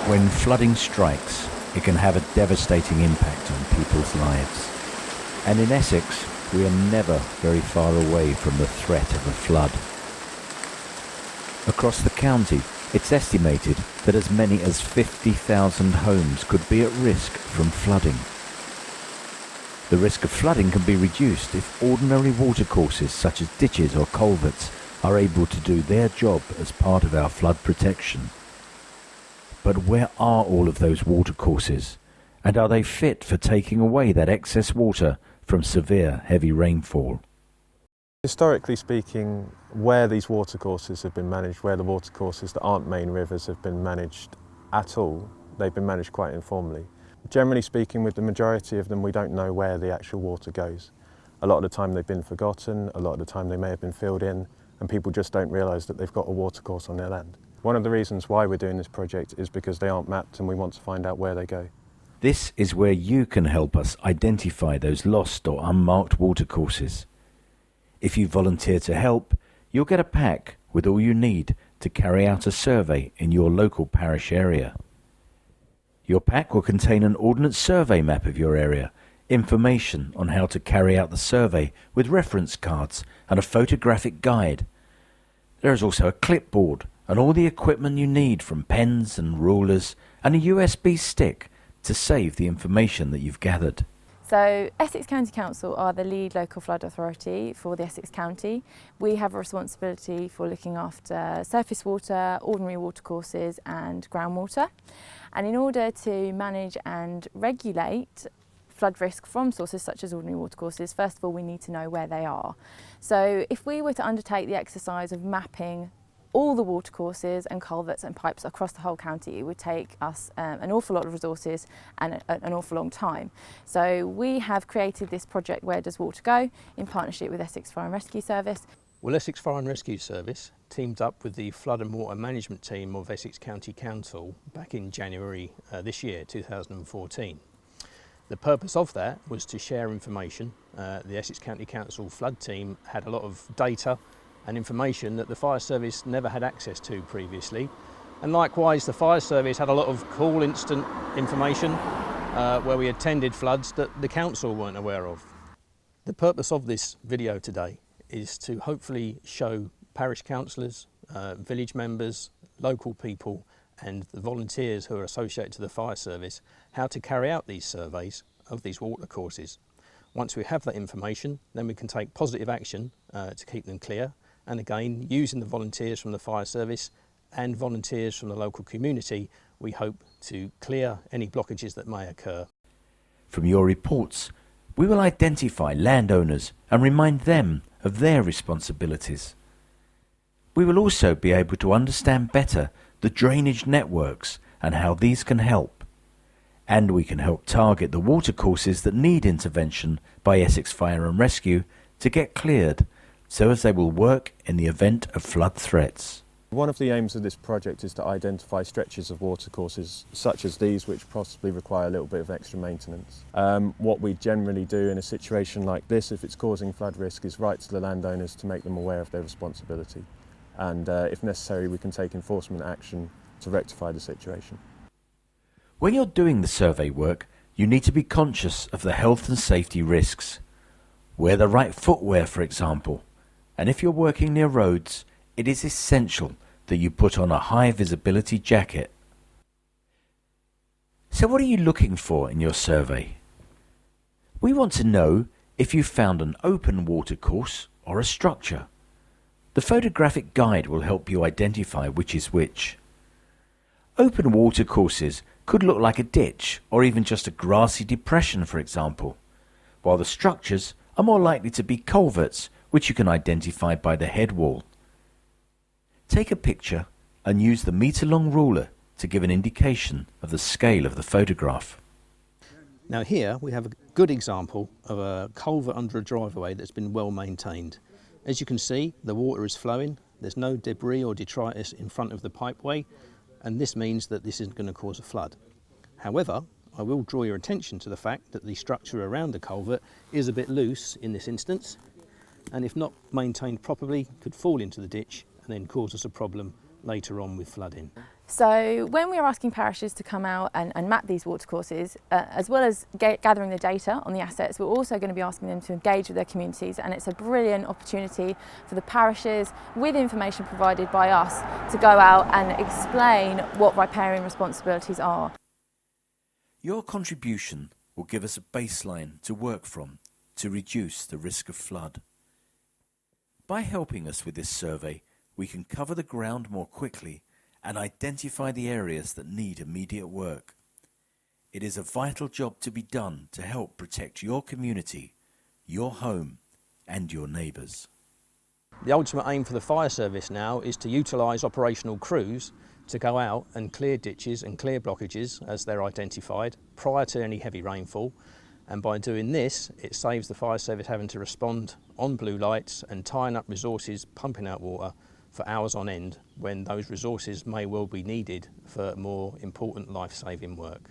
When flooding strikes, it can have a devastating impact on people's lives. And in Essex, we are never very far away from the threat of a flood. Across the county, it's estimated that as many as 50,000 homes could be at risk from flooding. The risk of flooding can be reduced if ordinary watercourses such as ditches or culverts are able to do their job as part of our flood protection. But where are all of those watercourses, and are they fit for taking away that excess water from severe heavy rainfall? Historically speaking, where these watercourses have been managed, where the watercourses that aren't main rivers have been managed at all, they've been managed quite informally. Generally speaking, with the majority of them, we don't know where the actual water goes. A lot of the time they've been forgotten, a lot of the time they may have been filled in, and people just don't realise that they've got a watercourse on their land. One of the reasons why we're doing this project is because they aren't mapped and we want to find out where they go. This is where you can help us identify those lost or unmarked watercourses. If you volunteer to help, you'll get a pack with all you need to carry out a survey in your local parish area. Your pack will contain an Ordnance Survey map of your area, information on how to carry out the survey with reference cards and a photographic guide. There is also a clipboard and all the equipment you need, from pens and rulers and a USB stick to save the information that you've gathered. So Essex County Council are the lead local flood authority for the Essex County. We have a responsibility for looking after surface water, ordinary watercourses and groundwater. And in order to manage and regulate flood risk from sources such as ordinary watercourses, first of all we need to know where they are. So if we were to undertake the exercise of mapping all the watercourses and culverts and pipes across the whole county, it would take us an awful lot of resources and an awful long time. So we have created this project, Where Does Water Go?, in partnership with Essex Fire and Rescue Service. Well, Essex Fire and Rescue Service teamed up with the Flood and Water Management team of Essex County Council back in January this year, 2014. The purpose of that was to share information. The Essex County Council flood team had a lot of data and information that the fire service never had access to previously, and likewise the fire service had a lot of call instant information where we attended floods that the council weren't aware of. The purpose of this video today is to hopefully show parish councillors, village members, local people and the volunteers who are associated to the fire service how to carry out these surveys of these watercourses. Once we have that information, then we can take positive action to keep them clear, and again, using the volunteers from the fire service and volunteers from the local community, we hope to clear any blockages that may occur. From your reports, we will identify landowners and remind them of their responsibilities. We will also be able to understand better the drainage networks and how these can help. And we can help target the watercourses that need intervention by Essex Fire and Rescue to get cleared, so as they will work in the event of flood threats. One of the aims of this project is to identify stretches of watercourses such as these, which possibly require a little bit of extra maintenance. What we generally do in a situation like this, if it's causing flood risk, is write to the landowners to make them aware of their responsibility. And if necessary, we can take enforcement action to rectify the situation. When you're doing the survey work, you need to be conscious of the health and safety risks. Wear the right footwear, for example. And if you're working near roads, it is essential that you put on a high visibility jacket. So what are you looking for in your survey? We want to know if you found an open watercourse or a structure. The photographic guide will help you identify which is which. Open watercourses could look like a ditch or even just a grassy depression, for example, while the structures are more likely to be culverts, which you can identify by the head wall. Take a picture and use the metre-long ruler to give an indication of the scale of the photograph. Now here we have a good example of a culvert under a driveway that's been well maintained. As you can see, the water is flowing, there's no debris or detritus in front of the pipeway, and this means that this isn't going to cause a flood. However, I will draw your attention to the fact that the structure around the culvert is a bit loose in this instance, and if not maintained properly could fall into the ditch and then cause us a problem later on with flooding. So when we are asking parishes to come out and map these watercourses, as well as gathering the data on the assets, we're also going to be asking them to engage with their communities, and it's a brilliant opportunity for the parishes, with information provided by us, to go out and explain what riparian responsibilities are. Your contribution will give us a baseline to work from to reduce the risk of flood. By helping us with this survey, we can cover the ground more quickly and identify the areas that need immediate work. It is a vital job to be done to help protect your community, your home and your neighbours. The ultimate aim for the fire service now is to utilise operational crews to go out and clear ditches and clear blockages as they're identified prior to any heavy rainfall, and by doing this it saves the fire service having to respond on blue lights and tying up resources pumping out water for hours on end when those resources may well be needed for more important life-saving work.